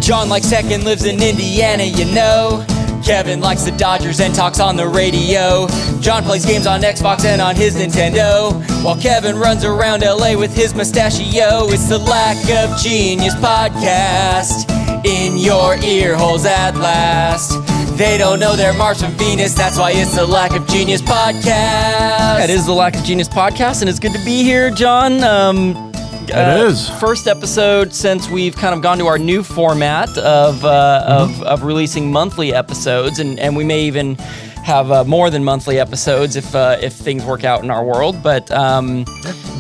John likes tech and lives in Indiana, you know. Kevin likes the Dodgers and talks on the radio. John plays games on Xbox and on his Nintendo, while Kevin runs around LA with his mustachio. It's the Lack of Genius podcast, in your ear holes at last. They don't know they're Mars from Venus, that's why it's the Lack of Genius podcast. It is the Lack of Genius podcast, and it's good to be here, John. It is. First episode since we've kind of gone to our new format of releasing monthly episodes, and we may even have more than monthly episodes if things work out in our world. But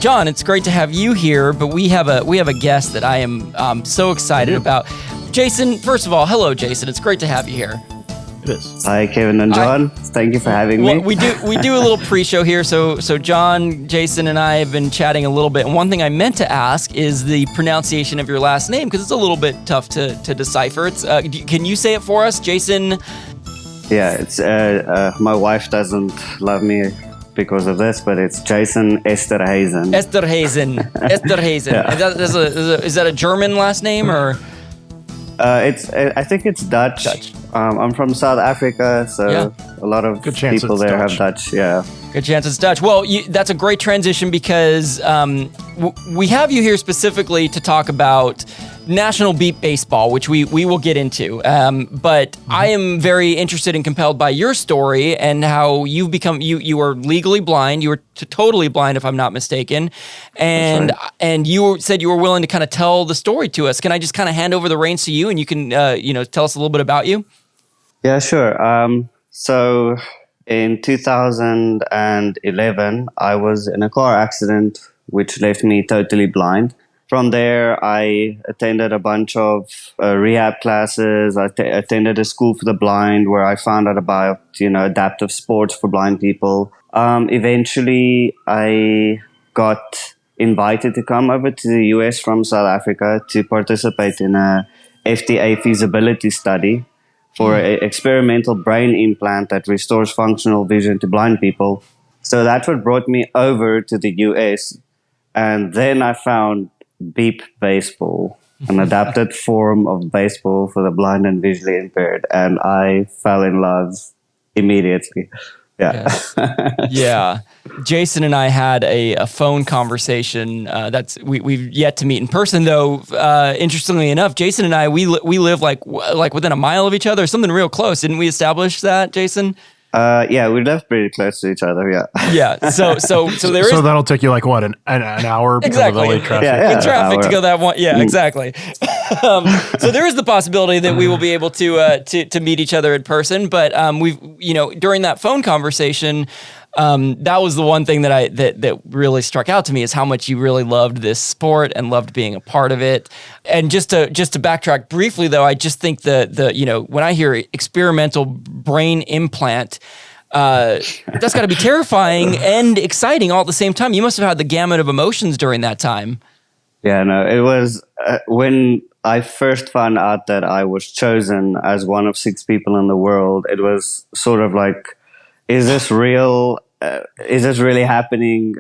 John, it's great to have you here. But we have a guest that I am so excited about. Jason, first of all, hello, Jason. It's great to have you here. It is. Hi, Kevin and John. Thank you for having me. Well, we do a little pre-show here. So John, Jason, and I have been chatting a little bit. And one thing I meant to ask is the pronunciation of your last name, because it's a little bit tough to decipher. It's can you say it for us, Jason? Yeah, it's my wife doesn't love me because of this, but it's Jason Esterhuizen. Esterhuizen. Yeah. Is that a German last name or? I think it's Dutch. I'm from South Africa, so a lot of people there have Dutch. Yeah. Good chance it's Dutch. Well, that's a great transition because we have you here specifically to talk about National Beat Baseball, which we will get into. But I am very interested and compelled by your story and how you've become, you were legally blind. You were totally blind, if I'm not mistaken. And and you said you were willing to kind of tell the story to us. Can I just kind of hand over the reins to you and you can, tell us a little bit about you? Yeah, sure. So in 2011, I was in a car accident, which left me totally blind. From there, I attended a bunch of rehab classes. I attended a school for the blind where I found out about, adaptive sports for blind people. Eventually, I got invited to come over to the US from South Africa to participate in a FDA feasibility study for an experimental brain implant that restores functional vision to blind people. So that's what brought me over to the US. And then I found Beep Baseball, an adapted form of baseball for the blind and visually impaired. And I fell in love immediately. Yeah. Yes. Yeah. Jason and I had a phone conversation. We've yet to meet in person, though. Interestingly enough, Jason and I we live like within a mile of each other, something real close. Didn't we establish that, Jason? Yeah, we live pretty close to each other. Yeah. Yeah. So there is. So that'll take you like what an hour because of LA traffic. Yeah, traffic to go that one. Yeah, exactly. So there is the possibility that we will be able to meet each other in person. But we've during that phone conversation, that was the one thing that really struck out to me is how much you really loved this sport and loved being a part of it. And just to backtrack briefly, though, I just think the when I hear experimental brain implant, that's got to be terrifying and exciting all at the same time. You must have had the gamut of emotions during that time. Yeah, no, it was when I first found out that I was chosen as one of 6 people in the world. It was sort of like, is this real? Is this really happening?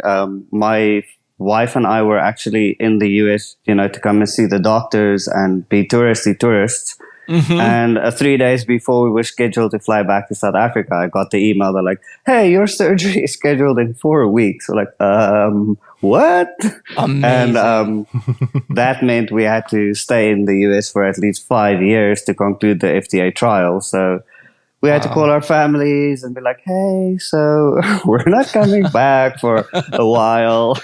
My wife and I were actually in the US, to come and see the doctors and be tourists. Mm-hmm. And 3 days before we were scheduled to fly back to South Africa, I got the email. They're like, "Hey, your surgery is scheduled in 4 weeks." We're like, what? Amazing. And that meant we had to stay in the US for at least 5 years to conclude the FDA trial. So we had to call our families and be like, "Hey, so we're not coming back for a while."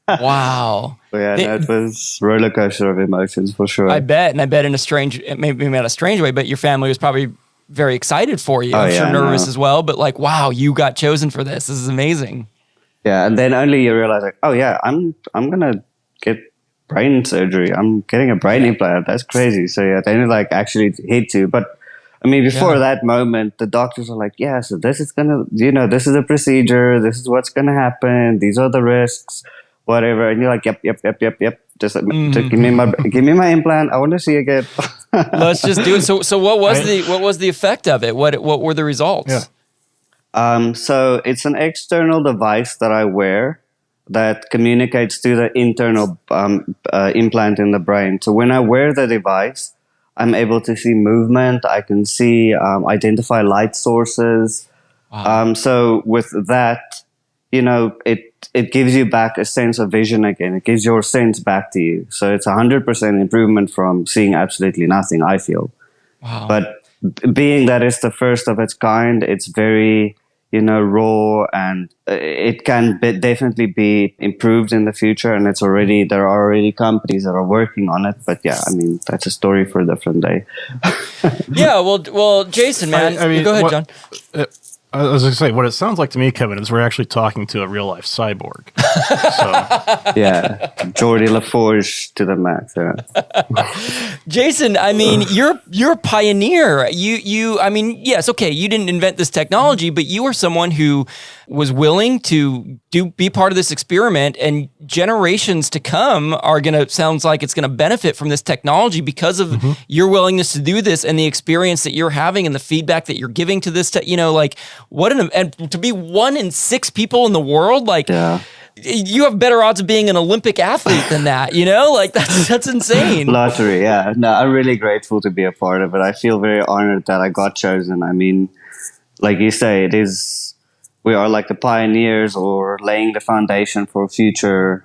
Wow. So it was a roller coaster of emotions for sure. I bet in a strange, maybe not a strange way, but your family was probably very excited for you. I'm sure nervous as well, but like, wow, you got chosen for this. This is amazing. Yeah, and then only you realize like, oh yeah, I'm gonna get brain surgery. I'm getting a brain implant. That's crazy. So yeah, then it like actually hit you, but. I mean, before that moment, the doctors are like, yeah, so this is this is a procedure. This is what's going to happen. These are the risks, whatever. And you're like, yep. Just give me my implant. I want to see again. Let's just do it. So what was the effect of it? What were the results? Yeah. So it's an external device that I wear that communicates to the internal implant in the brain. So when I wear the device, I'm able to see movement. I can see, identify light sources. Wow. So with that, it gives you back a sense of vision again. It gives your sense back to you. So it's 100% improvement from seeing absolutely nothing, I feel. Wow. But being that it's the first of its kind, it's very, raw, and it can definitely be improved in the future. And there are already companies that are working on it. But yeah, I mean, that's a story for a different day. Yeah. Well, Jason, man, I mean, go ahead, John. I was going to say, what it sounds like to me, Kevin, is we're actually talking to a real life cyborg. So, Yeah, Geordie LaForge to the max. Yeah. Jason, I mean, you're a pioneer. I mean, yes, okay, you didn't invent this technology, but you are someone who was willing to be part of this experiment, and generations to come sounds like it's gonna benefit from this technology because of your willingness to do this and the experience that you're having and the feedback that you're giving to this. And to be 1 in 6 people in the world, like. Yeah. You have better odds of being an Olympic athlete than that, like that's insane. Lottery, yeah. No, I'm really grateful to be a part of it. I feel very honored that I got chosen. I mean, like you say, we are like the pioneers, or laying the foundation for future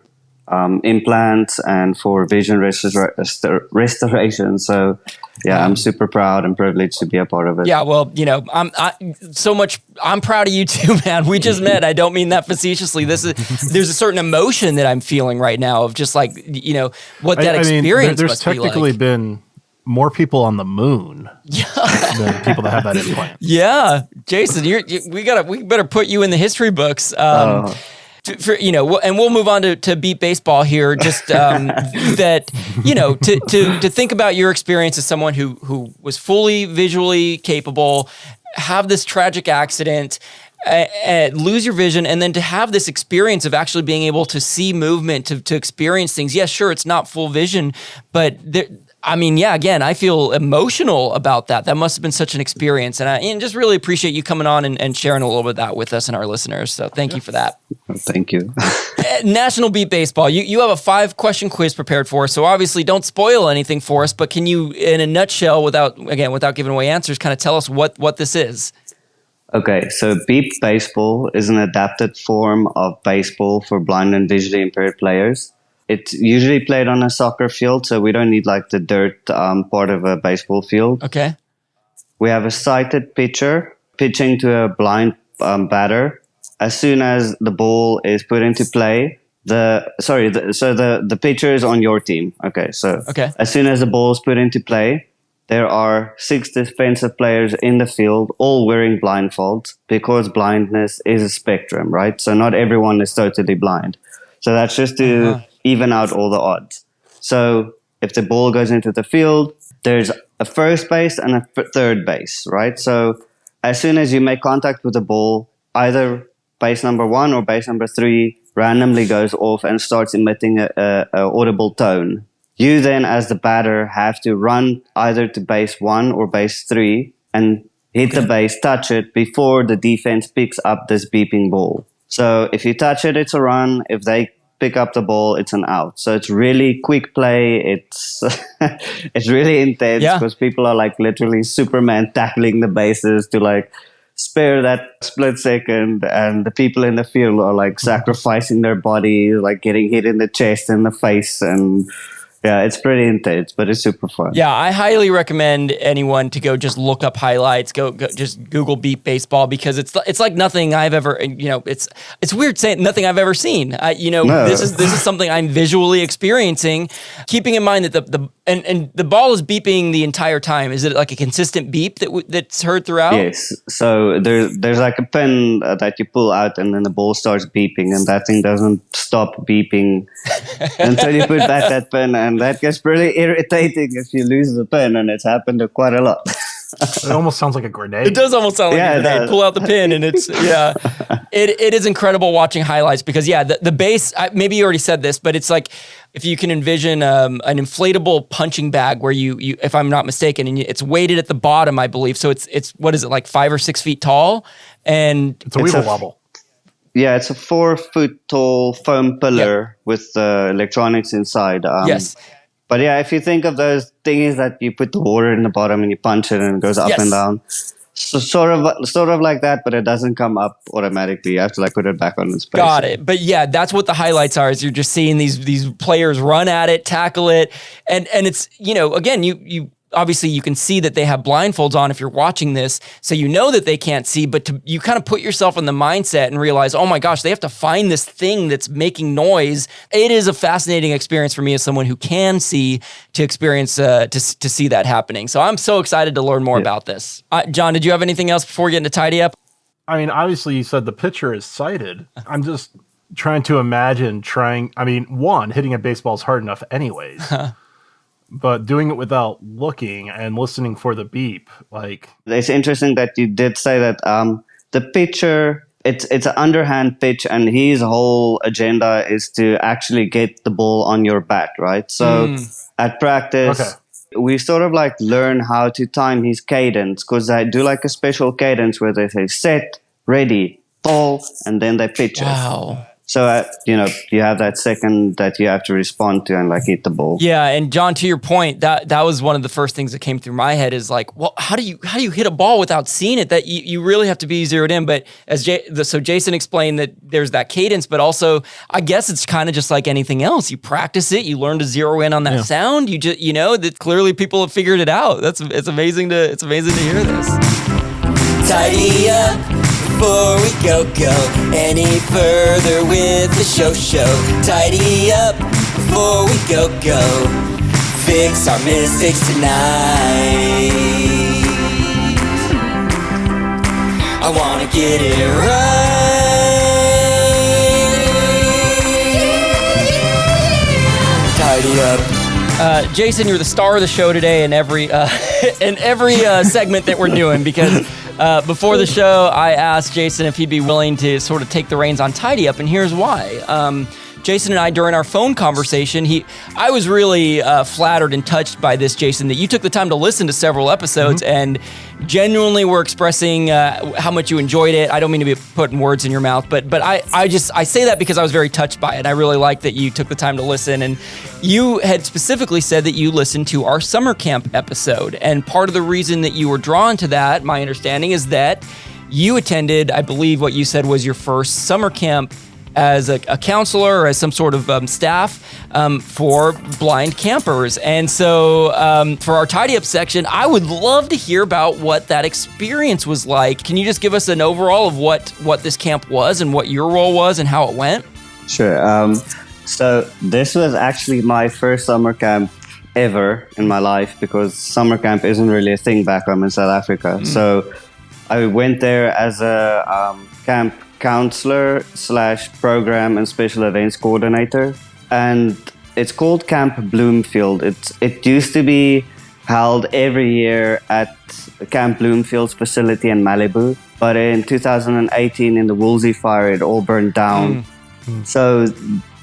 implants and for vision restoration. So, yeah, I'm super proud and privileged to be a part of it. Yeah, well, I'm proud of you too, man. We just met. I don't mean that facetiously. There's a certain emotion that I'm feeling right now of just like, what that experience there's must be like. technically been more people on the moon than people that have that implant. Yeah, Jason, we better put you in the history books. And we'll move on to beat baseball here. Just that, to think about your experience as someone who was fully visually capable, have this tragic accident, lose your vision, and then to have this experience of actually being able to see movement, to experience things. Yes, sure, it's not full vision, but again, I feel emotional about that. That must have been such an experience. And I just really appreciate you coming on and sharing a little bit of that with us and our listeners. So thank you for that. Thank you. National Beat Baseball. You have a 5-question quiz prepared for us. So obviously don't spoil anything for us, but can you, in a nutshell, without giving away answers, kind of tell us what this is? Okay, so beep baseball is an adapted form of baseball for blind and visually impaired players. It's usually played on a soccer field, so we don't need like the dirt part of a baseball field. Okay. We have a sighted pitcher pitching to a blind batter. As soon as the ball is put into play, the pitcher is on your team. Okay, so as soon as the ball is put into play, there are 6 defensive players in the field, all wearing blindfolds, because blindness is a spectrum, right? So not everyone is totally blind. So that's just to even out all the odds. So if the ball goes into the field, there's a first base and a third base, right? So as soon as you make contact with the ball, either base number 1 or base number 3 randomly goes off and starts emitting a audible tone. You then, as the batter, have to run either to base 1 or base 3 and hit the base, touch it before the defense picks up this beeping ball. So if you touch it, it's a run. If they pick up the ball, it's an out. So it's really quick play. It's it's really intense because people are like literally Superman tackling the bases to like spare that split second, and the people in the field are like sacrificing their body, like getting hit in the chest and the face, and yeah, it's pretty intense, but it's super fun. Yeah, I highly recommend anyone to go just look up highlights, go just Google Beat Baseball, because it's like nothing I've ever, it's weird saying nothing I've ever seen. No. This is something I'm visually experiencing, keeping in mind that the ball is beeping the entire time. Is it like a consistent beep that's heard throughout? Yes. So there's like a pin that you pull out, and then the ball starts beeping, and that thing doesn't stop beeping until you put back that pin. And that gets pretty irritating if you lose the pin, and it's happened quite a lot. It almost sounds like a grenade. It does almost sound like a grenade. Pull out the pin, and it's it is incredible watching highlights, because the base. Maybe you already said this, but it's like if you can envision an inflatable punching bag where you if I'm not mistaken, and it's weighted at the bottom, I believe. So it's what is it, like 5 or 6 feet tall, and it's a weeble wobble. Yeah, it's a 4 foot tall foam pillar with electronics inside. Yes. But yeah, if you think of those things that you put the water in the bottom and you punch it and it goes up and down, so sort of like that, but it doesn't come up automatically. You have to like put it back on its place. Got it. But yeah, that's what the highlights are. Is you're just seeing these players run at it, tackle it, and it's, you know, again, you obviously you can see that they have blindfolds on if you're watching this, so you know that they can't see, but you kind of put yourself in the mindset and realize, oh my gosh, they have to find this thing that's making noise. It is a fascinating experience for me as someone who can see, to experience, to see that happening. So I'm so excited to learn more about this. John, did you have anything else before we get into Tidy Up? I mean, obviously you said the pitcher is sighted. I'm just trying to imagine hitting a baseball is hard enough anyways. But doing it without looking and listening for the beep, like... It's interesting that you did say that the pitcher, it's an underhand pitch, and his whole agenda is to actually get the ball on your bat, right? So at practice, we sort of like learn how to time his cadence, because they do like a special cadence where they say set, ready, ball, and then they pitch it. Wow. So, you have that second that you have to respond to and like hit the ball. Yeah. And John, to your point, that was one of the first things that came through my head is like, well, how do you hit a ball without seeing it? That you really have to be zeroed in. But so Jason explained that there's that cadence, but also I guess it's kind of just like anything else. You practice it, you learn to zero in on that sound. You just, that clearly people have figured it out. It's amazing to hear this. Tidy up before we go any further with the show. Tidy up before we go fix our mistakes tonight. I wanna get it right. Tidy up. Jason, you're the star of the show today in every segment that we're doing, because before the show, I asked Jason if he'd be willing to sort of take the reins on Tidy Up, and here's why. Jason and I, during our phone conversation, I was really flattered and touched by this, Jason, that you took the time to listen to several episodes and genuinely were expressing how much you enjoyed it. I don't mean to be putting words in your mouth, but I say that because I was very touched by it. I really like that you took the time to listen, and you had specifically said that you listened to our summer camp episode, and part of the reason that you were drawn to that, my understanding, is that you attended, I believe what you said was your first summer camp as a counselor or as some sort of staff for blind campers. And so for our Tidy Up section, I would love to hear about what that experience was like. Can you just give us an overall of what this camp was and what your role was and how it went? Sure. So this was actually my first summer camp ever in my life, because summer camp isn't really a thing back home in South Africa. So I went there as a camp counselor / program and special events coordinator, and it's called Camp Bloomfield. It used to be held every year at Camp Bloomfield's facility in Malibu, but in 2018 in the Woolsey fire it all burned down. So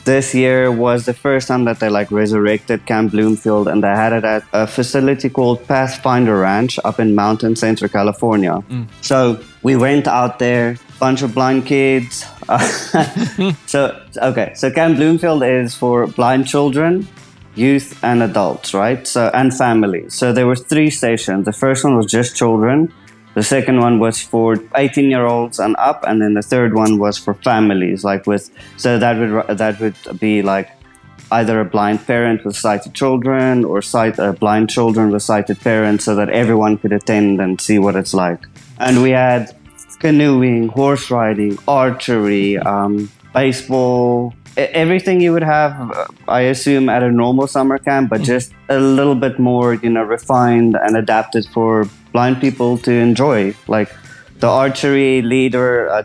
this year was the first time that they like resurrected Camp Bloomfield, and they had it at a facility called Pathfinder Ranch up in Mountain Center, California. So we went out there, bunch of blind kids. So Camp Bloomfield is for blind children, youth, and adults, right? So, and families. So there were 3 stations. The first one was just children. The second one was for 18-year-olds and up, and then the third one was for families, so that would be like either a blind parent with sighted children or blind children with sighted parents, so that everyone could attend and see what it's like. And we had canoeing, horse riding, archery, baseball, everything you would have, I assume, at a normal summer camp, but just a little bit more, refined and adapted for blind people to enjoy. Like the archery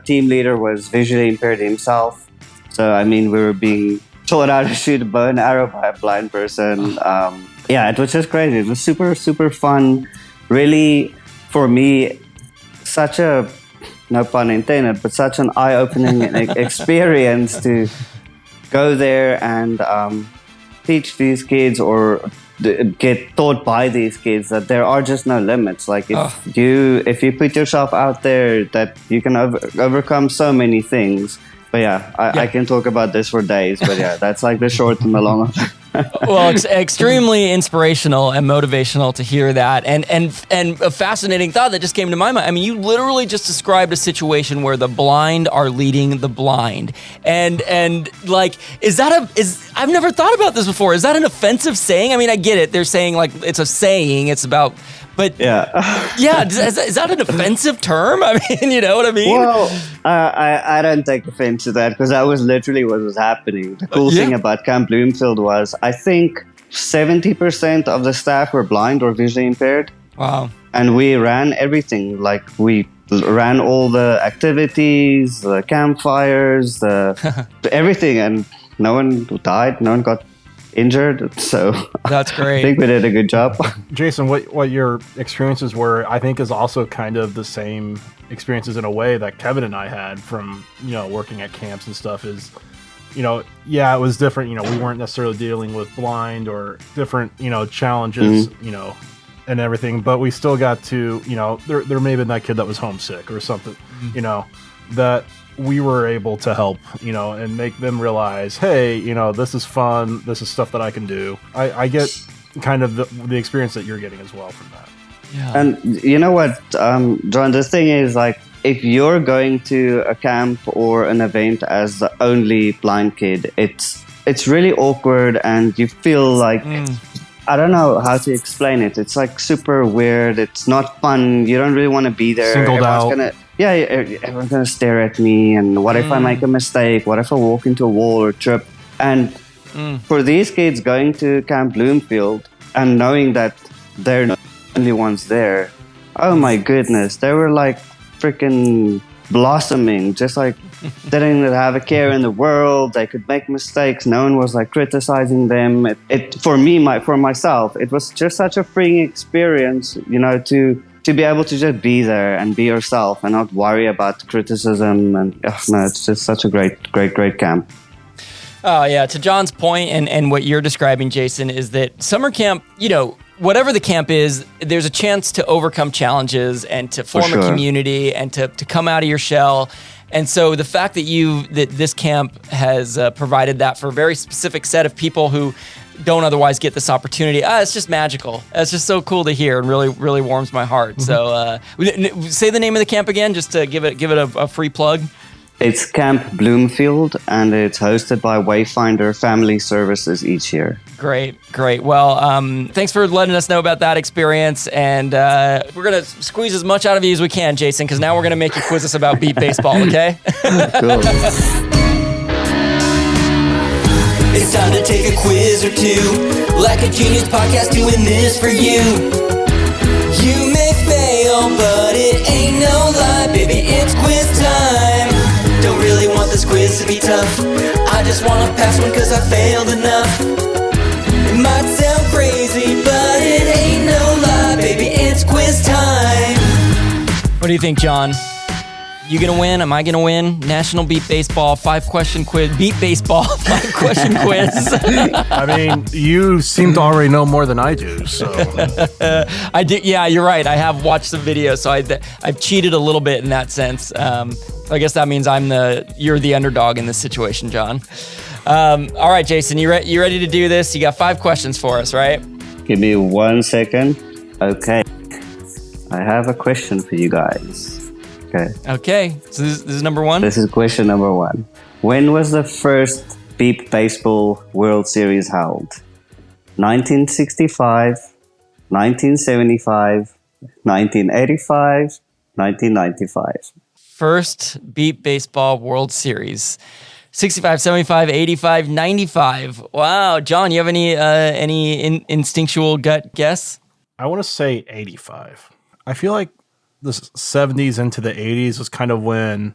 team leader was visually impaired himself. So, we were being taught how to shoot a bow and arrow by a blind person. It was just crazy. It was super, super fun. Really, for me, such a, no pun intended, but such an eye-opening experience to go there and teach these kids or get taught by these kids that there are just no limits. Like if you put yourself out there, that you can overcome so many things. But I can talk about this for days. But that's like the short and the long of it. Well, extremely inspirational and motivational to hear that, and a fascinating thought that just came to my mind. I mean, you literally just described a situation where the blind are leading the blind, and like, I've never thought about this before. Is that an offensive saying? I mean, I get it. They're saying like it's a saying. It's about. But yeah, is that an offensive term? I mean, you know what I mean? Well, I don't take offense to that because that was literally what was happening. The cool thing about Camp Bloomfield was I think 70% of the staff were blind or visually impaired. Wow. And we ran everything. Like we ran all the activities, the campfires, everything. And no one died. No one got injured, so that's great. I think we did a good job. Jason, what your experiences were, I think, is also kind of the same experiences in a way that Kevin and I had from, you know, working at camps and stuff. Is, you know, yeah, it was different. You know, we weren't necessarily dealing with blind or different, you know, challenges, you know, and everything, but we still got to, you know, there may have been that kid that was homesick or something, you know, that we were able to help, you know, and make them realize, hey, you know, this is fun. This is stuff that I can do. I get kind of the experience that you're getting as well from that. Yeah. And you know what, John, the thing is, like, if you're going to a camp or an event as the only blind kid, it's really awkward and you feel like, I don't know how to explain it. It's like super weird. It's not fun. You don't really want to be there. Singled out. Everyone's going to stare at me. And what if I make a mistake? What if I walk into a wall or trip? And for these kids going to Camp Bloomfield and knowing that they're not the only ones there, oh my goodness, they were like freaking blossoming, just like they didn't have a care in the world. They could make mistakes. No one was like criticizing them. For myself, it was just such a freeing experience, you know, to be able to just be there and be yourself and not worry about criticism. And no, it's just such a great camp. Oh yeah, to John's point and what you're describing, Jason, is that summer camp, you know, whatever the camp is, there's a chance to overcome challenges and to form a community and to come out of your shell. And so the fact that this camp has provided that for a very specific set of people who don't otherwise get this opportunity, it's just magical. It's just so cool to hear and really, really warms my heart. Mm-hmm. So say the name of the camp again, just to give it a free plug. It's Camp Bloomfield, and it's hosted by Wayfinder Family Services each year. Great. Well, thanks for letting us know about that experience, and we're going to squeeze as much out of you as we can, Jason, because now we're going to make you quiz us about beat baseball, okay? Cool. It's time to take a quiz or two, like a genius podcast doing this for you. You may fail, but it ain't no lie, baby, it's quiz time. Don't really want this quiz to be tough. I just want to pass one cause I failed enough. It might sound crazy, but it ain't no lie, baby, it's quiz time. What do you think, John? You gonna win? Am I gonna win? National Beat Baseball 5-question quiz. Beat Baseball 5-question quiz. I mean, you seem to already know more than I do, so. I did. Yeah, you're right. I have watched some videos, so I've cheated a little bit in that sense. I guess that means you're the underdog in this situation, John. All right, Jason, you ready to do this? You got 5 questions for us, right? Give me 1 second. Okay. I have a question for you guys. Okay. So this is number 1? This is question number 1. When was the first Beep Baseball World Series held? 1965, 1975, 1985, 1995. First Beat Baseball World Series. 65, 75, 85, 95. Wow. John, you have any instinctual gut guess? I want to say 85. I feel like the 70s into the 80s was kind of when,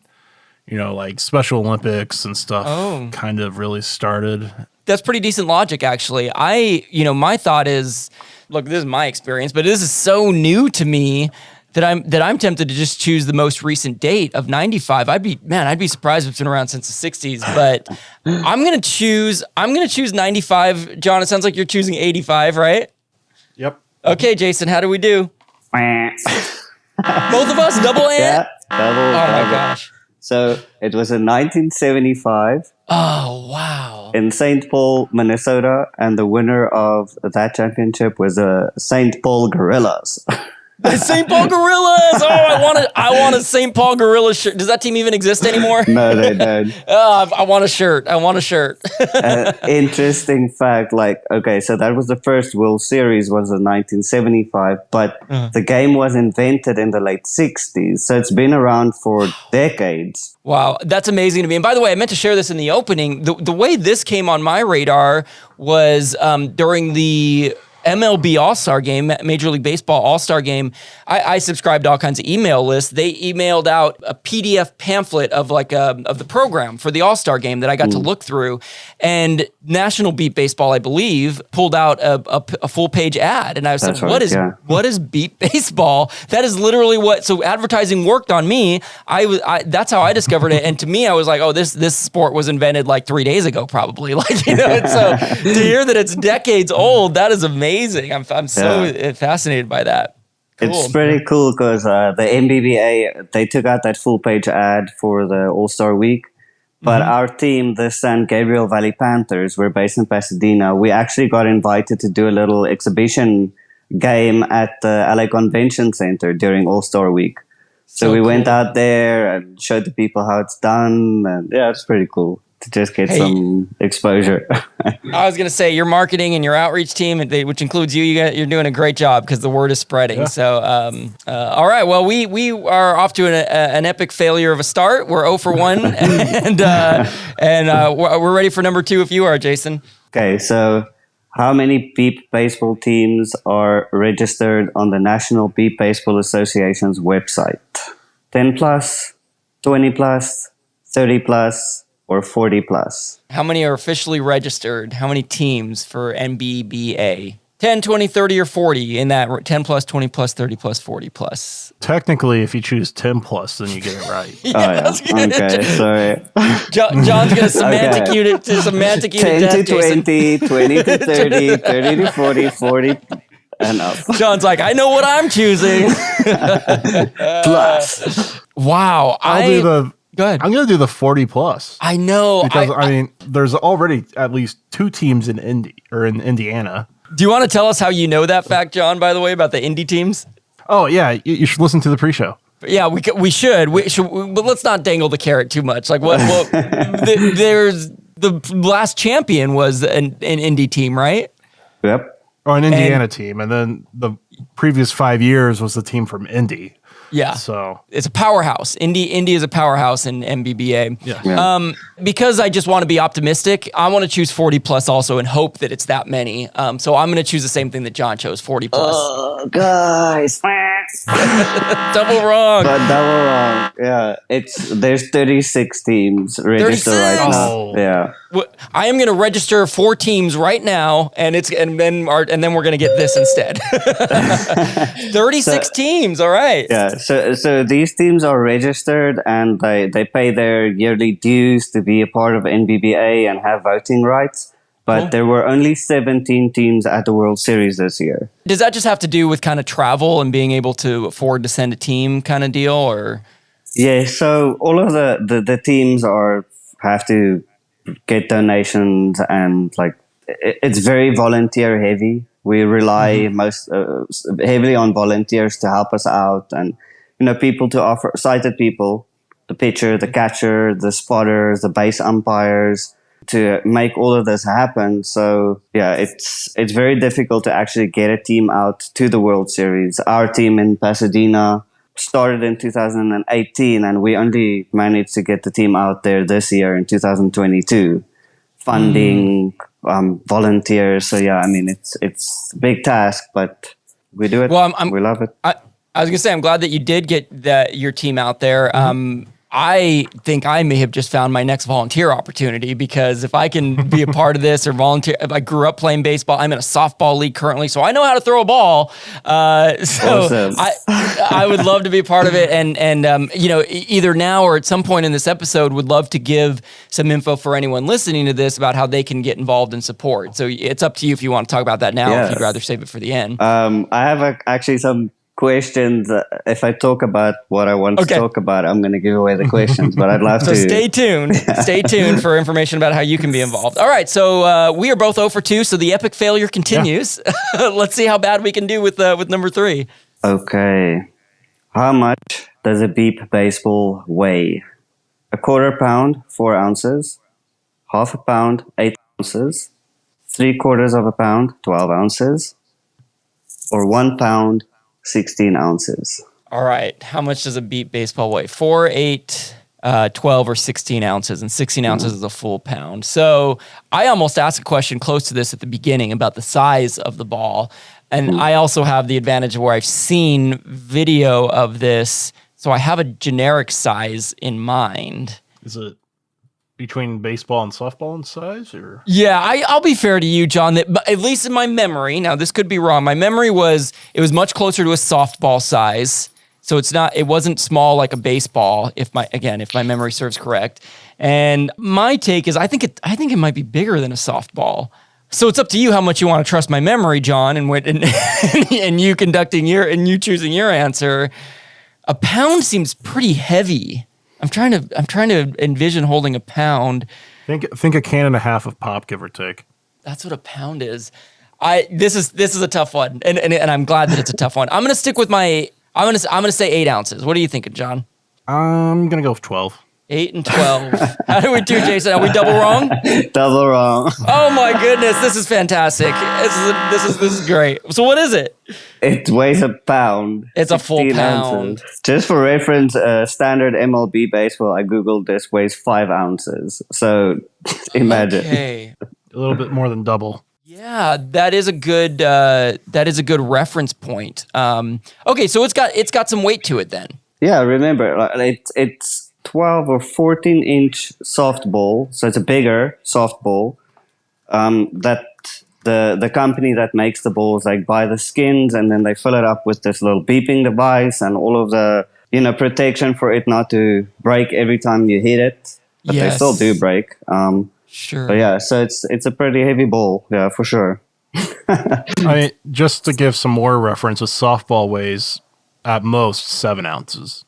you know, like Special Olympics and stuff kind of really started. That's pretty decent logic, actually. My thought is, look, this is my experience, but this is so new to me that I'm tempted to just choose the most recent date of 95. I'd be surprised if it's been around since the 60s, but I'm gonna choose 95. John, it sounds like you're choosing 85, right? Yep. Okay, Jason, how do we do? Both of us, double ant? Yeah, double. Oh my gosh. So it was in 1975 Oh, wow. in St. Paul, Minnesota, and the winner of that championship was the St. Paul Gorillas. The St. Paul Gorillas. Oh, I want a St. Paul Gorillas shirt. Does that team even exist anymore? No, they don't. I want a shirt. Interesting fact, okay, so that was the first World Series was in 1975, but the game was invented in the late 60s, so it's been around for decades. Wow, that's amazing to me. And by the way, I meant to share this in the opening. The way this came on my radar was during the MLB All-Star Game, Major League Baseball All-Star Game. I subscribed to all kinds of email lists. They emailed out a PDF pamphlet of of the program for the All-Star Game that I got to look through. And National Beat Baseball, I believe, pulled out a full-page ad. And I was like, what is Beat Baseball? That is literally so advertising worked on me. That's how I discovered it. And to me, I was like, oh, this sport was invented like 3 days ago, probably. So to hear that it's decades old, that is amazing. I'm so fascinated by that. Cool. It's pretty cool because the NBBA, they took out that full-page ad for the All-Star Week. But our team, the San Gabriel Valley Panthers, we're based in Pasadena. We actually got invited to do a little exhibition game at the LA Convention Center during All-Star Week. So we went out there and showed the people how it's done. And yeah, it's pretty cool to just get some exposure. I was going to say your marketing and your outreach team, which includes you're doing a great job because the word is spreading. Yeah. So, all right. Well, we are off to an epic failure of a start. We're 0 for 1 and we're ready for number 2 if you are, Jason. Okay. So how many Beep baseball teams are registered on the National Beep Baseball Association's website? 10 plus, 20 plus, 30 plus, or 40 plus? How many are officially registered? How many teams for NBBA? 10, 20, 30, or 40 in that 10 plus, 20 plus, 30 plus, 40 plus. Technically, if you choose 10 plus, then you get it right. Okay, sorry. John's going to semantic unit to semantic unit 10 to 20, 20 to 30, 30 to 40, 40 and up. John's like, I know what I'm choosing. Plus. Wow. Go ahead. I'm going to do the 40 plus. I know. Because, there's already at least 2 teams in Indiana. Do you want to tell us how you know that fact, John, by the way, about the Indy teams? Oh, yeah. You should listen to the pre-show. Yeah, we should. But let's not dangle the carrot too much. There's the last champion was an Indy team, right? Yep. Or an Indiana team. And then the previous 5 years was the team from Indy. Yeah. So it's a powerhouse. Indy is a powerhouse in NBBA. Yeah. Because I just want to be optimistic, I want to choose 40 plus also and hope that it's that many. So I'm going to choose the same thing that John chose, 40 plus. Oh, guys. Double wrong. But double wrong. Yeah. There's 36 teams registered right now. Oh. Yeah. I am going to register 4 teams right now, and then we're going to get this instead. 36 teams. All right. Yeah. So these teams are registered and they pay their yearly dues to be a part of NBBA and have voting rights. But there were only 17 teams at the World Series this year. Does that just have to do with kind of travel and being able to afford to send a team kind of deal, or? Yeah. So all of the teams have to get donations, and it's very volunteer heavy. We rely most heavily on volunteers to help us out, and people to offer sighted people, the pitcher, the catcher, the spotters, the base umpires, to make all of this happen. So yeah, it's very difficult to actually get a team out to the World Series. Our team in Pasadena started in 2018, and we only managed to get the team out there this year in 2022. Funding, volunteers. So yeah, it's a big task, but we do it. Well, we love it. I was gonna say, I'm glad that you did get your team out there. I think I may have just found my next volunteer opportunity, because if I can be a part of this or volunteer, if I grew up playing baseball, I'm in a softball league currently, so I know how to throw a ball. Awesome. I would love to be a part of it. And either now or at some point in this episode, would love to give some info for anyone listening to this about how they can get involved and support. So it's up to you if you want to talk about that now, or if you'd rather save it for the end. I have actually some questions. If I talk about what I want to talk about, I'm going to give away the questions, but I'd love to. So stay tuned. Stay tuned for information about how you can be involved. All right, so we are both 0 for 2, so the epic failure continues. Yeah. Let's see how bad we can do with number 3. Okay. How much does a beep baseball weigh? A quarter pound, 4 ounces. Half a pound, 8 ounces. 3/4 of a pound, 12 ounces. Or 1 pound, 16 ounces. All right. How much does a beep baseball weigh? 4, 8, 12, or 16 ounces. And 16 ounces is a full pound. So I almost asked a question close to this at the beginning about the size of the ball. And I also have the advantage of where I've seen video of this. So I have a generic size in mind. Is it between baseball and softball in size, or? Yeah, I'll be fair to you, John, that at least in my memory, now this could be wrong, my memory was it was much closer to a softball size. So it wasn't small like a baseball, if my memory serves correct. And my take is I think it might be bigger than a softball. So it's up to you how much you want to trust my memory, John, and you choosing your answer. A pound seems pretty heavy. I'm trying to envision holding a pound. Think a can and a half of pop, give or take. That's what a pound is. This is a tough one, and I'm glad that it's a tough one. I'm gonna stick with I'm gonna say 8 ounces. What are you thinking, John? I'm gonna go with 12. 8 and 12. How do we do, Jason? Are we double wrong? Double wrong. Oh my goodness, this is fantastic. This is great. So what is it? It weighs a pound. It's a full pound. Ounces. Just for reference, standard MLB baseball, I googled this, weighs 5 ounces. So imagine. Okay. A little bit more than double. Yeah, that is a good reference point. Okay, so it's got some weight to it then. Yeah, remember, it's 12 or 14 inch softball, so it's a bigger softball. That the company that makes the balls buy the skins, and then they fill it up with this little beeping device and all of the protection for it not to break every time you hit it. But they still do break. Sure. But yeah, so it's a pretty heavy ball, yeah, for sure. I mean, just to give some more reference, a softball weighs at most 7 ounces.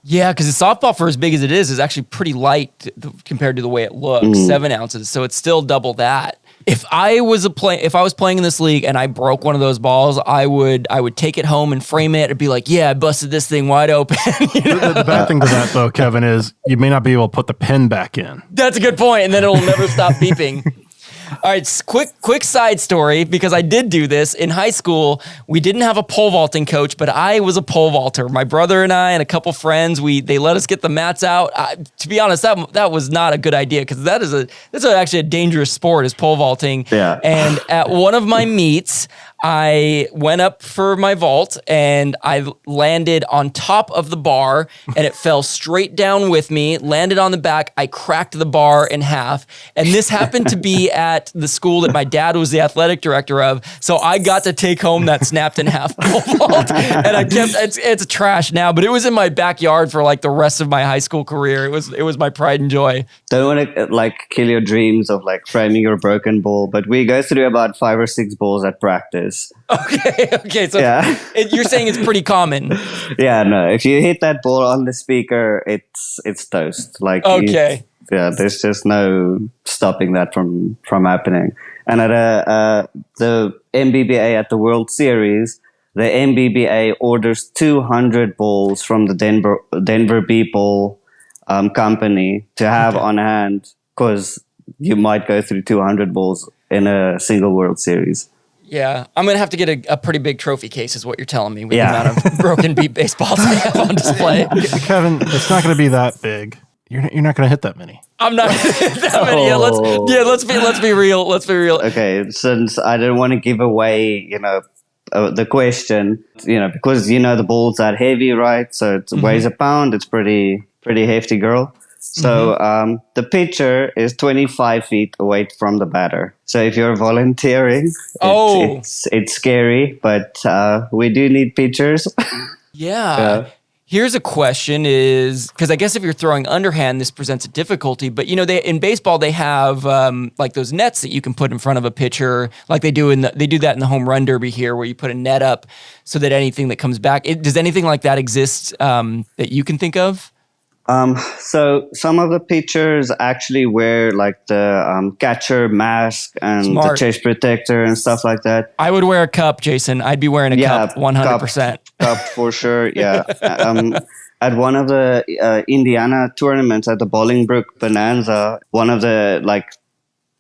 Yeah, because the softball, for as big as it is actually pretty light compared to the way it looks. 7 ounces, so it's still double that. If I was playing in this league and I broke one of those balls, I would take it home and frame it and be like, "Yeah, I busted this thing wide open." The bad thing to that, though, Kevin, is you may not be able to put the pin back in. That's a good point, and then it'll never stop beeping. All right, quick side story, because I did do this. In high school, we didn't have a pole vaulting coach, but I was a pole vaulter. My brother and I and a couple friends, they let us get the mats out. To be honest, that was not a good idea, because that's actually a dangerous sport, is pole vaulting. Yeah. And at one of my meets, I went up for my vault and I landed on top of the bar and it fell straight down with me, landed on the back. I cracked the bar in half. And this happened to be at the school that my dad was the athletic director of. So I got to take home that snapped in half pole vault. And I kept, it's trash now, but it was in my backyard for the rest of my high school career. It was my pride and joy. Don't want to kill your dreams of framing your broken ball, but we go through about 5 or 6 balls at practice. Okay. So yeah. You're saying it's pretty common. Yeah, no. If you hit that ball on the speaker, it's toast. Okay. There's just no stopping that from happening. And at the MBBA at the World Series, the MBBA orders 200 balls from the Denver Beeple company to have on hand, because you might go through 200 balls in a single World Series. Yeah, I'm going to have to get a pretty big trophy case is what you're telling me, with the amount of broken beep baseballs they have on display. Kevin, it's not going to be that big. You're not going to hit that many. I'm not going to hit that many. Yeah, let's be real. Let's be real. Okay, since I didn't want to give away, the question, because the ball's that heavy, right? So it weighs a pound. It's pretty hefty, girl. So the pitcher is 25 feet away from the batter. So if you're volunteering, it's scary, but we do need pitchers. Yeah. Here's a question is, because I guess if you're throwing underhand, this presents a difficulty, but in baseball, they have like those nets that you can put in front of a pitcher, like they do they do that in the home run derby here, where you put a net up so that anything that comes back, does anything like that exist that you can think of? So some of the pitchers actually wear like the catcher mask and Smart. the chest protector and stuff like that. I would wear a cup, Jason. I'd be wearing a cup 100%. Cup for sure, yeah. At one of the Indiana tournaments at the Bolingbrook Bonanza, one of the like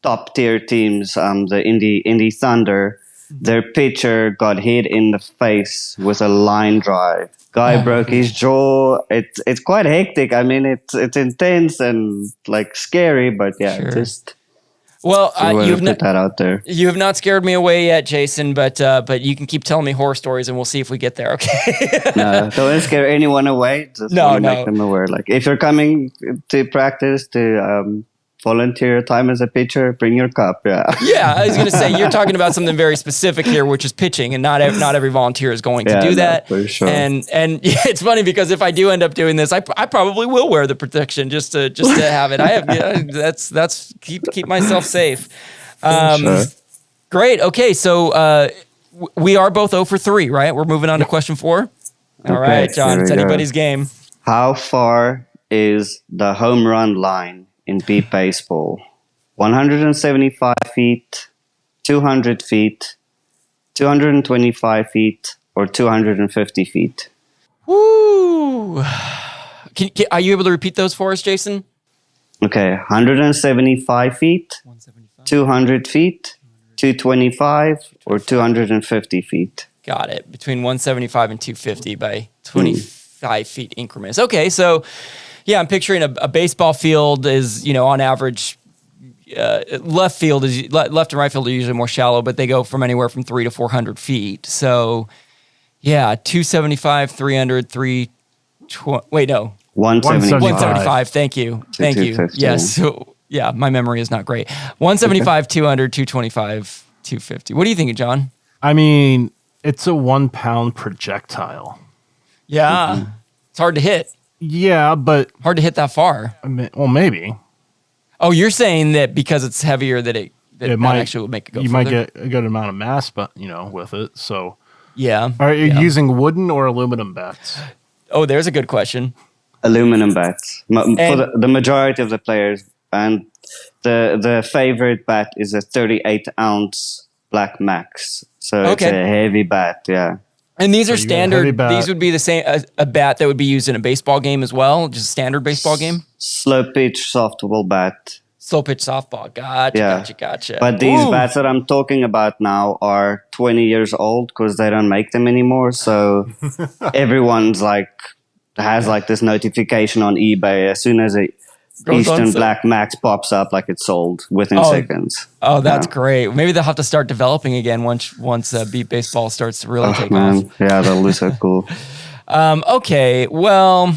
top tier teams, the Indy Thunder, their pitcher got hit in the face with a line drive. Guy broke his jaw. It's quite hectic. I mean, it's intense and like scary, but yeah, Sure. just Well, you've put that out there. You have not scared me away yet, Jason, but you can keep telling me horror stories, and we'll see if we get there. Okay. No, don't scare anyone away. Just want to make them aware. Like if you're coming to practice to volunteer your time as a pitcher, bring your cup. Yeah. Yeah, I was going to say you're talking about something very specific here, which is pitching, and not every volunteer is going to do that. For sure. And it's funny because if I do end up doing this, I probably will wear the protection just to have it. I have that's keep myself safe. Sure. Great. Okay, so we are both 0 for 3, right? We're moving on to question 4. All right, John, it's anybody's game. How far is the home run line in beep baseball? 175 feet, 200 feet, 225 feet, or 250 feet? Woo! Are you able to repeat those for us, Jason? Okay, 175 feet, 200 feet, 225, or 250 feet. Got it. Between 175 and 250 by 25 feet increments. Okay, so yeah, I'm picturing a baseball field is, on average, left and right field are usually more shallow, but they go from anywhere from 300 to 400 feet. So yeah, 275, 300, 320. Wait, no. 175. 175. Thank you. Thank you. 250. Yes. So yeah, my memory is not great. 175, 200, 225, 250. What are you thinking, John? I mean, it's a 1 pound projectile. Yeah. It's hard to hit. Yeah, but Hard to hit that far. I mean, well, maybe Oh, you're saying that because it's heavier that it might actually would make it go you further? might get a good amount of mass, but with it. So, Yeah. are you Yeah. using wooden or aluminum bats? Oh, there's a good question. Aluminum bats for And- the majority of the players, and the favorite bat is a 38-ounce Black Max. So it's Okay. a heavy bat. Yeah. And these are you got a heavy standard. bat. These would be the same a bat that would be used in a baseball game as well, just a standard baseball game. Slow pitch softball bat. Slow pitch softball. Gotcha. Yeah. Gotcha. But these Ooh. bats that I'm talking about now are 20 years old because they don't make them anymore. So everyone's has this notification on eBay as soon as a Goes on Eastern sale. Black Max pops up, like it's sold within seconds. Oh, that's great. Maybe they'll have to start developing again once beat baseball starts to really take off. Yeah, that'll be so cool. Okay, well,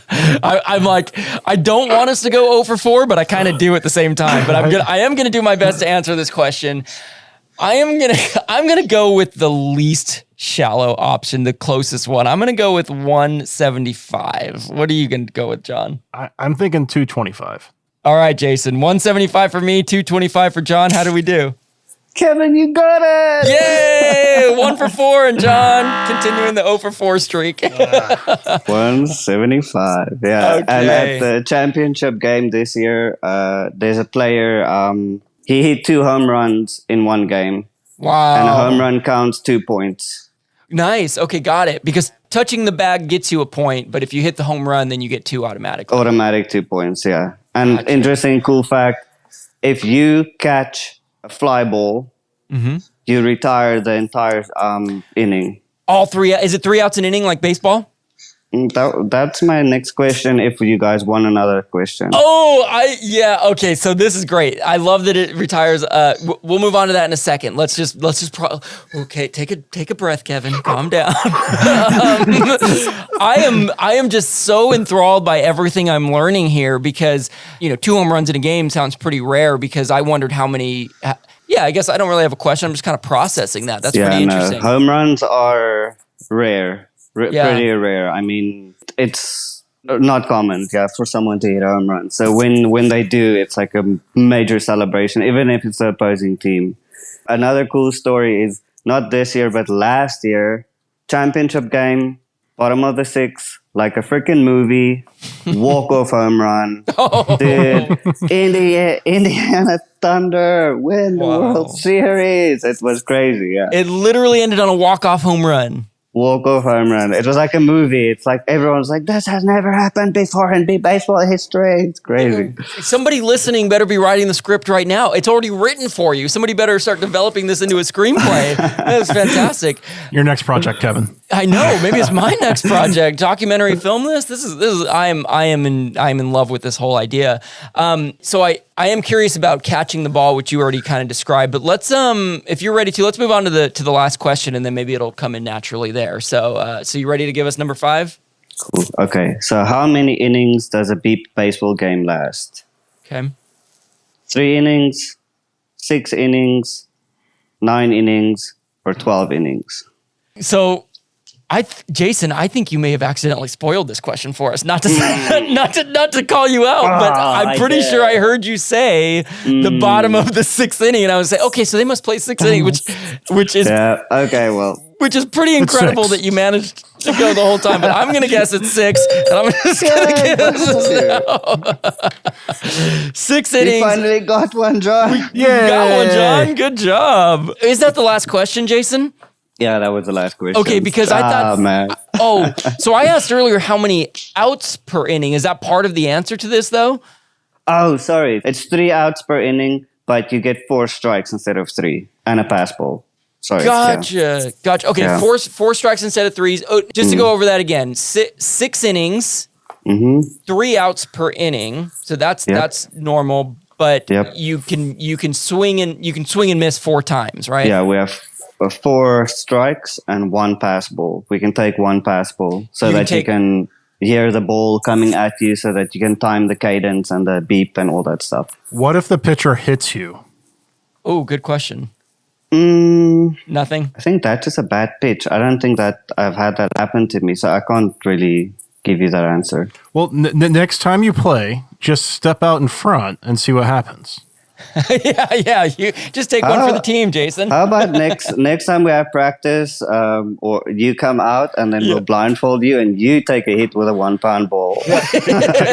I'm like, I don't want us to go 0 for 4, but I kind of do at the same time. But I am gonna do my best to answer this question. I'm gonna go with the least shallow option, the closest one. I'm gonna go with 175. What are you gonna go with, John? I'm thinking 225. All right, Jason. 175 for me, 225 for John. How do we do? Kevin, you got it! Yay! 1 for 4, and John continuing the 0 for 4 streak. 175. Yeah. Okay. And at the championship game this year, there's a player, he hit 2 home runs in one game. Wow. And a home run counts 2 points. Nice. Okay, got it. Because touching the bag gets you a point, but if you hit the home run, then you get 2 automatically. Automatic 2 points, yeah. And interesting, cool fact, if you catch a fly ball, you retire the entire inning. All 3. Is it 3 outs an inning like baseball? That's my next question. If you guys want another question, Okay. So this is great. I love that it retires. We'll move on to that in a second. Let's just okay. Take a breath, Kevin. Calm down. I am just so enthralled by everything I'm learning here because 2 home runs in a game sounds pretty rare. Because I wondered how many. Yeah, I guess I don't really have a question. I'm just kind of processing that. That's pretty interesting. Home runs are rare. Yeah. Pretty rare. I mean, it's not common, for someone to hit a home run. So when they do, it's like a major celebration, even if it's the opposing team. Another cool story is not this year, but last year, championship game, bottom of the sixth, like a freaking movie, walk-off home run. Dude, Indiana Thunder win the World Series. It was crazy, yeah. It literally ended on a walk-off home run. Walk-off home run. It was like a movie. It's like everyone's like, this has never happened before in baseball history. It's crazy. Somebody listening better be writing the script right now. It's already written for you. Somebody better start developing this into a screenplay. That's fantastic. Your next project, Kevin. I know. Maybe it's my next project. Documentary film this. This is. I am in love with this whole idea. So I am curious about catching the ball, which you already kind of described. But let's if you're ready to, let's move on to the last question, and then maybe it'll come in naturally there. So you ready to give us number 5? Cool. Okay. So how many innings does a beep baseball game last? Okay. 3 innings, 6 innings, 9 innings, or 12 innings? So, Jason, I think you may have accidentally spoiled this question for us. Not to not to call you out, but I'm pretty sure I heard you say the bottom of the 6th inning, and I was like, okay, so they must play 6th inning, which is which is pretty incredible that you managed to go the whole time. But I'm gonna guess it's 6, and I'm just gonna guess 6 innings. You finally got one, John. You got one, John. Good job. Is that the last question, Jason? Yeah, that was the last question. Okay, because I thought... man. So I asked earlier how many outs per inning. Is that part of the answer to this, though? Oh, sorry. It's 3 outs per inning, but you get 4 strikes instead of 3, and a pass ball. Sorry. Gotcha. Okay, Yeah. 4 strikes instead of 3s. Oh, just to go over that again. 6 innings, 3 outs per inning. So that's normal, but you can swing and miss 4 times, right? Yeah, we have 4 strikes and 1 pass ball. We can take 1 pass ball so that you can hear the ball coming at you, so that you can time the cadence and the beep and all that stuff. What if the pitcher hits you? Oh, good question. Nothing? I think that's just a bad pitch. I don't think that I've had that happen to me, so I can't really give you that answer. Well, next time you play, just step out in front and see what happens. yeah. You just take one for the team, Jason. How about next time we have practice, or you come out and then we'll blindfold you and you take a hit with a 1-pound ball.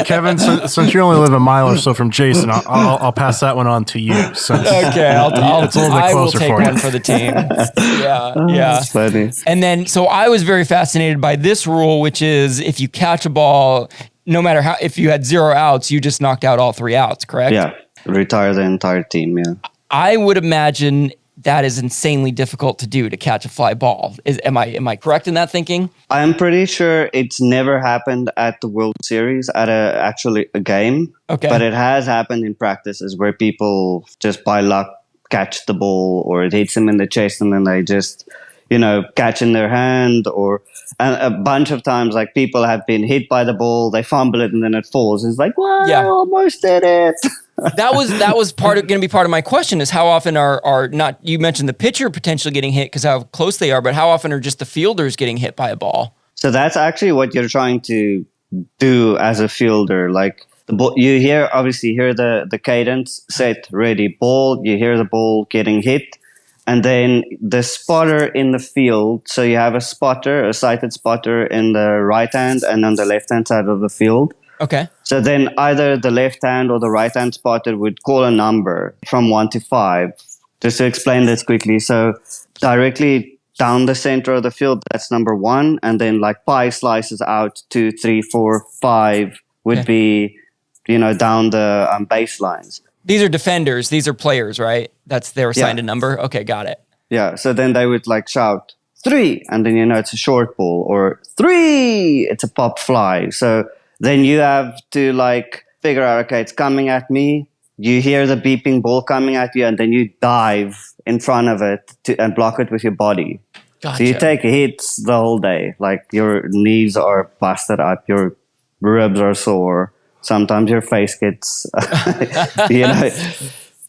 Kevin, since you only live a mile or so from Jason, I'll pass that one on to you. Okay, I will take one for the team. Yeah. That's funny. And then, so I was very fascinated by this rule, which is if you catch a ball, no matter how, if you had 0 outs, you just knocked out all 3 outs, correct? Yeah. Retire the entire team, yeah. I would imagine that is insanely difficult to do, to catch a fly ball. Am I correct in that thinking? I'm pretty sure it's never happened at the World Series at actually a game. Okay. But it has happened in practices where people just by luck catch the ball, or it hits them in the chest and then they just, catch in their hand, and a bunch of times, like, people have been hit by the ball, they fumble it and then it falls. It's like, well, I almost did it. That was going to be part of my question, is how often are not, you mentioned the pitcher potentially getting hit because how close they are, but how often are just the fielders getting hit by a ball? So that's actually what you're trying to do as a fielder. Like, the ball, you obviously hear the cadence, set, ready, ball, you hear the ball getting hit, and then the spotter in the field. So you have a sighted spotter in the right hand and on the left hand side of the field. Okay. So then either the left hand or the right hand spotter would call a number from 1 to 5. Just to explain this quickly. So directly down the center of the field, that's number 1. And then like pie slices out 2, 3, 4, 5 would be, down the baselines. These are defenders. These are players, right? They're assigned a number. Okay, got it. Yeah. So then they would like shout 3, and then it's a short ball, or 3, it's a pop fly. So then you have to like figure out, okay, it's coming at me. You hear the beeping ball coming at you, and then you dive in front of it and block it with your body. Gotcha. So you take hits the whole day. Like, your knees are busted up, your ribs are sore. Sometimes your face gets,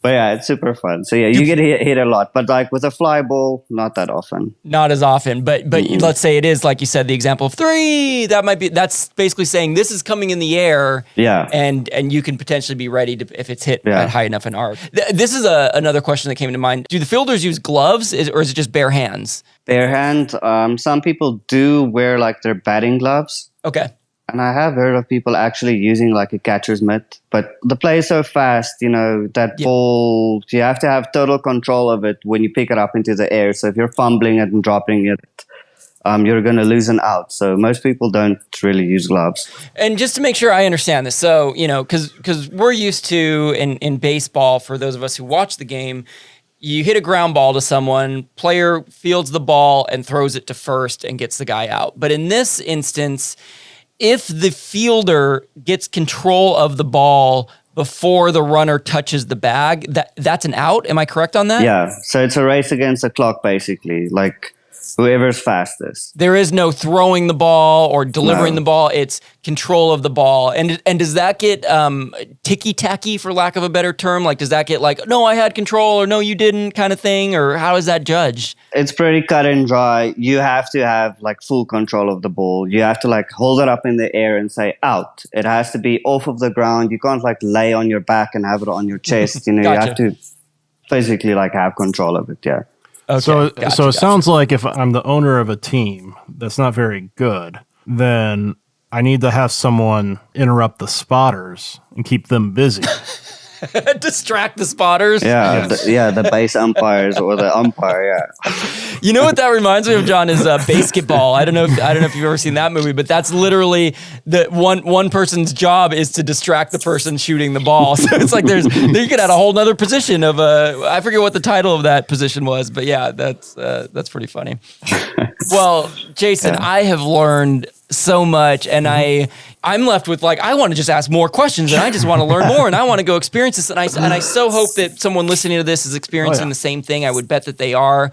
But yeah, it's super fun. So yeah, you get hit a lot, but like with a fly ball, not that often. Not as often, but let's say it is, like you said, the example of 3. That's basically saying this is coming in the air. Yeah. And you can potentially be ready if it's hit Yeah. at high enough an arc. This is another question that came to mind. Do the fielders use gloves, or is it just bare hands? Bare hand. Some people do wear like their batting gloves. Okay. And I have heard of people actually using like a catcher's mitt, but the play is so fast, that ball, you have to have total control of it when you pick it up into the air. So if you're fumbling it and dropping it, you're going to lose an out. So most people don't really use gloves. And just to make sure I understand this, so, because we're used to, in baseball, for those of us who watch the game, you hit a ground ball to someone, player fields the ball and throws it to first and gets the guy out. But in this instance, if the fielder gets control of the ball before the runner touches the bag, that's an out. Am I correct on that? Yeah. So it's a race against the clock, basically. Like whoever's fastest. There is no throwing the ball or delivering the ball. It's control of the ball. And does that get ticky-tacky, for lack of a better term? Like, does that get like, no, I had control, or no, you didn't, kind of thing? Or how is that judged? It's pretty cut and dry. You have to have like full control of the ball. You have to like hold it up in the air and say out. It has to be off of the ground. You can't like lay on your back and have it on your chest. Gotcha. You have to physically like have control of it. Yeah. Okay. So it sounds like if I'm the owner of a team that's not very good, then I need to have someone interrupt the spotters and keep them busy. Distract the spotters. Yeah, the base umpires or the umpire. Yeah. You know what that reminds me of, John, is basketball. I don't know if you've ever seen that movie, but that's literally the one person's job is to distract the person shooting the ball. So it's like you could add a whole nother position of I forget what the title of that position was, but yeah, that's pretty funny. Well, Jason, I have learned so much, and I'm left with like, I want to just ask more questions, and I just want to learn more, and I want to go experience this, and I so hope that someone listening to this is experiencing the same thing. I would bet that they are,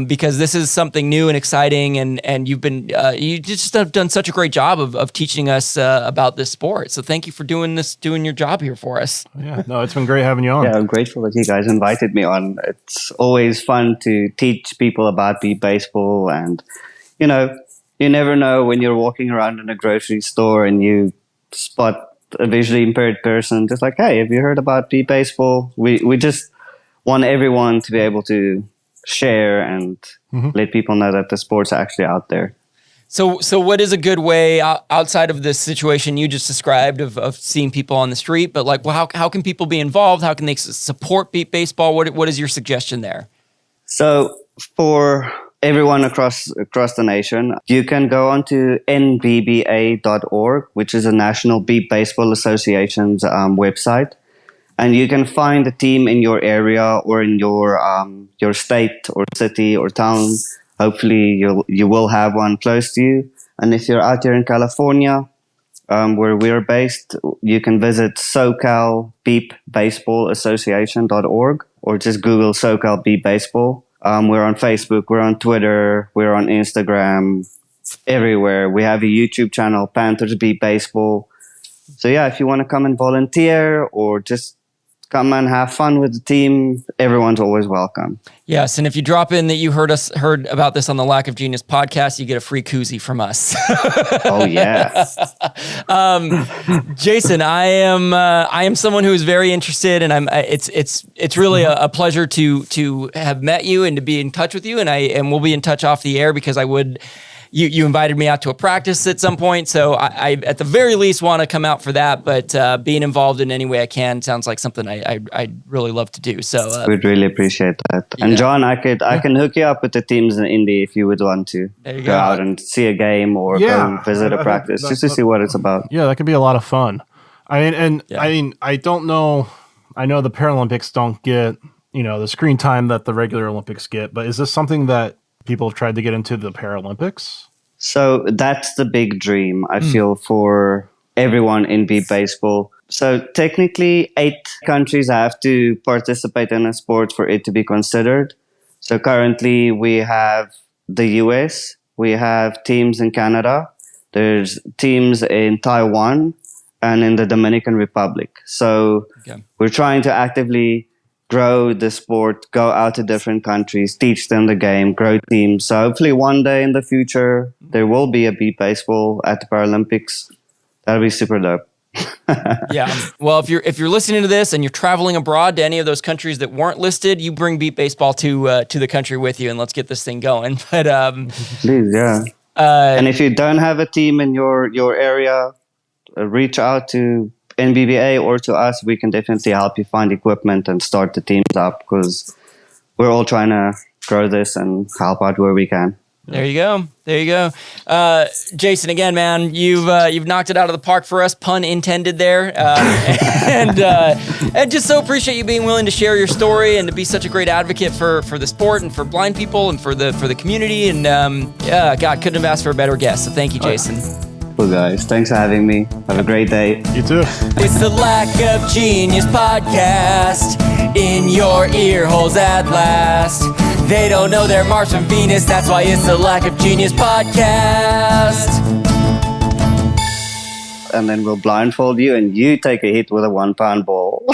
because this is something new and exciting, and you've been you just have done such a great job of teaching us about this sport. So thank you for doing your job here for us. Yeah, no, it's been great having you on. Yeah, I'm grateful that you guys invited me on. It's always fun to teach people about beep baseball, and you never know when you're walking around in a grocery store and you spot a visually impaired person, just like, hey, have you heard about beep baseball? We just want everyone to be able to share and let people know that the sport's actually out there. So what is a good way outside of this situation you just described of seeing people on the street, but like, well, how can people be involved? How can they support beep baseball? What is your suggestion there? So for everyone across the nation, you can go on to nbba.org, which is a National Beep Baseball Association's website, and you can find a team in your area or in your state or city or town. Hopefully, you will have one close to you. And if you're out here in California, where we're based, you can visit SoCalBeepBaseballAssociation.org or just Google SoCal Beep Baseball. We're on Facebook, we're on Twitter, we're on Instagram, everywhere. We have a YouTube channel, Panthers Beep Baseball. So yeah, if you want to come and volunteer or just come and have fun with the team, everyone's always welcome. Yes, and if you drop in that you heard about this on the Lack of Genius podcast, you get a free koozie from us. Oh yeah. Jason, I am someone who is very interested, and it's really a pleasure to have met you and to be in touch with you, and we'll be in touch off the air because you invited me out to a practice at some point, so I at the very least want to come out for that. But being involved in any way I can sounds like something I'd really love to do. So we'd really appreciate that. Yeah. And John, I can hook you up with the teams in Indy if you would want to go out and see a game or go visit a practice just to see what it's about. Yeah, that could be a lot of fun. I don't know. I know the Paralympics don't get the screen time that the regular Olympics get, but is this something that people have tried to get into the Paralympics? So that's the big dream, I feel, for everyone in beep baseball. So technically, 8 countries have to participate in a sport for it to be considered. So currently, we have the US, we have teams in Canada, there's teams in Taiwan, and in the Dominican Republic. So we're trying to actively grow the sport, go out to different countries, teach them the game, grow teams. So hopefully one day in the future, there will be a beep baseball at the Paralympics. That'll be super dope. Yeah. Well, if you're listening to this and you're traveling abroad to any of those countries that weren't listed, you bring beep baseball to the country with you, and let's get this thing going. But Please, yeah. And if you don't have a team in your area, reach out to NBBA or to us. We can definitely help you find equipment and start the teams up, because we're all trying to grow this and help out where we can. There you go. There you go. Jason, again, man, you've knocked it out of the park for us, pun intended there. And just so appreciate you being willing to share your story and to be such a great advocate for the sport and for blind people and for the community. And yeah, God, couldn't have asked for a better guest. So thank you, Jason. Cool, guys. Thanks for having me. Have a great day. You too. It's the Lack of Genius podcast in your ear holes at last. They don't know they're Mars from Venus, that's why it's the Lack of Genius podcast. And then we'll blindfold you and you take a hit with a 1 pound ball.